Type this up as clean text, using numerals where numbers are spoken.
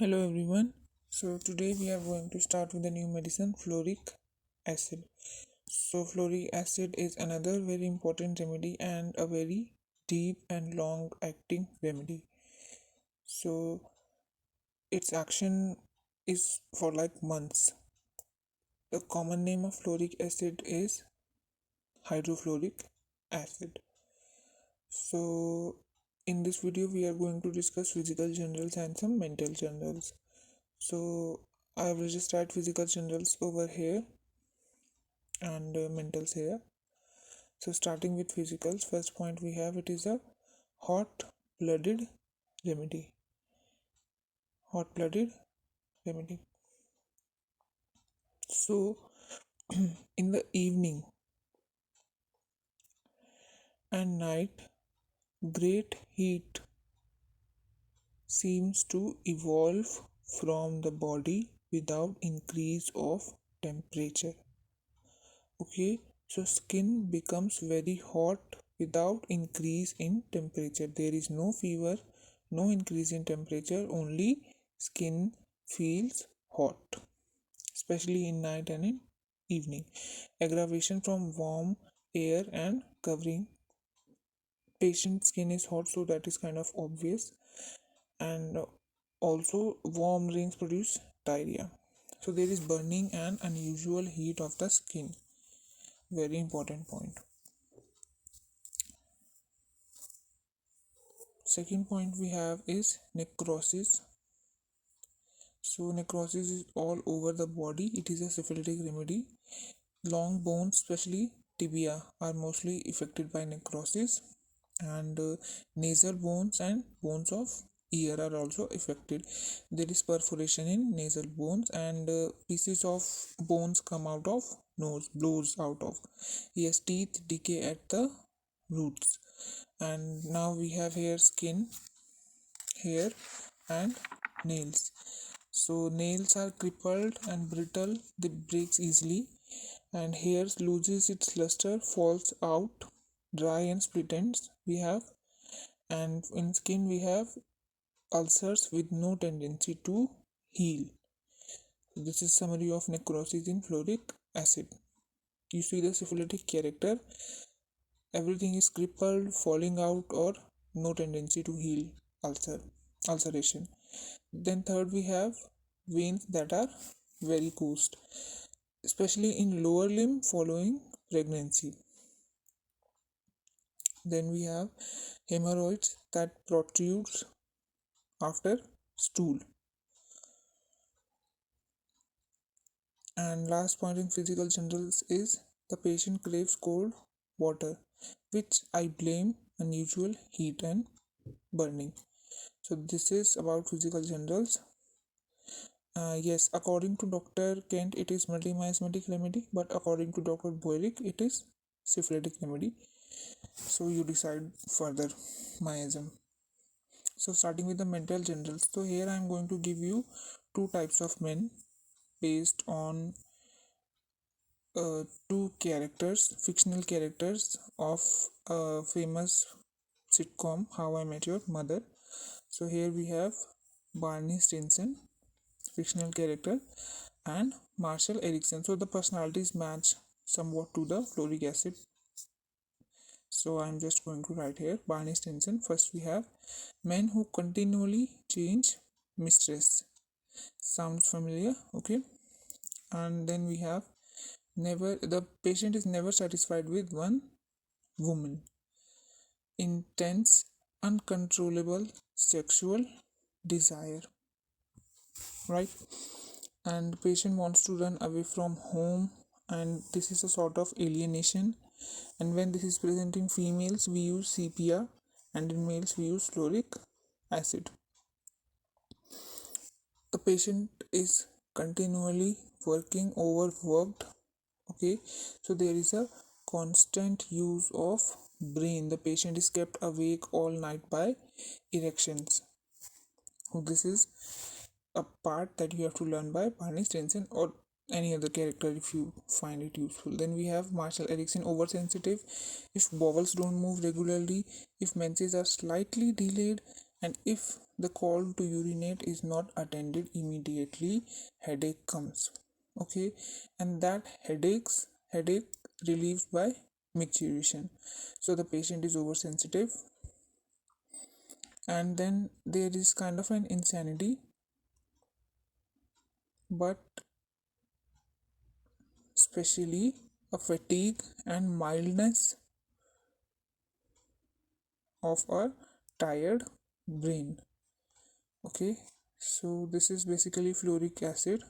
Hello everyone. So today we are going to start with a new medicine, Flouric acid. So Flouric acid is another very important remedy and a very deep and long acting remedy. So its action is for like months. The common name of Flouric acid is hydrofluoric acid. So in this video we are going to discuss physical generals and some mental generals. So I will just start physical generals over here and mentals here. So starting with physicals, first point we have, it is a hot blooded remedy. Hot blooded remedy. So in the evening and night, great heat seems to evolve from the body without increase of temperature. Okay, so skin becomes very hot without increase in temperature. There is no fever, no increase in temperature, only skin feels hot, especially in night and in evening. Aggravation from warm air and covering. Patient skin is hot, so that is kind of obvious. And also warm rains produce diarrhea. So there is burning and unusual heat of the skin. Very important point. Second point we have is necrosis. So necrosis is all over the body. It is a syphilitic remedy. Long bones, especially tibia, are mostly affected by necrosis, and nasal bones and bones of ear are also affected. There is perforation in nasal bones, and pieces of bones come out of nose, blows out of. Yes, teeth decay at the roots. And now we have here skin, hair, and nails. So nails are crippled and brittle, they breaks easily, and hair loses its luster, falls out, dry and split ends we have. And in skin we have ulcers with no tendency to heal. This is summary of necrosis in Flouric acid. You see the syphilitic character, everything is crippled, falling out, or no tendency to heal. Ulceration. Then third we have veins that are varicose, especially in lower limb following pregnancy. Then we have hemorrhoids that protrudes after stool. And last point in physical generals is the patient craves cold water, which I blame unusual heat and burning. So this is about physical generals. Yes, according to Dr. Kent, it is multi-miasmatic remedy, but according to Dr. Boerick, it is syphilitic remedy. So you decide further miasm. So starting with the mental generals. So here I am going to give you two types of men based on two characters, fictional characters of a famous sitcom How I Met Your Mother. So here we have Barney Stinson, fictional character, and Marshall Erickson. So the personalities match somewhat to the Flouric acid. So I'm just going to write here Barney Stinson. First we have men who continually change mistress. Sounds familiar, okay? And then we have the patient is never satisfied with one woman. Intense, uncontrollable sexual desire, right? And the patient wants to run away from home, and this is a sort of alienation. And when this is present in females, we use sepia, and in males, we use Flouric acid. The patient is continually working, overworked. Okay, so there is a constant use of brain. The patient is kept awake all night by erections. So this is a part that you have to learn by Barney Stinson or any other character if you find it useful. Then we have Marshall Erickson, oversensitive. If bowels don't move regularly, if menses are slightly delayed, and if the call to urinate is not attended immediately, headache comes. Okay, and that headache relieved by micturition. So the patient is oversensitive, and then there is kind of an insanity, but especially a fatigue and mildness of a tired brain. Okay, so this is basically fluoric acid.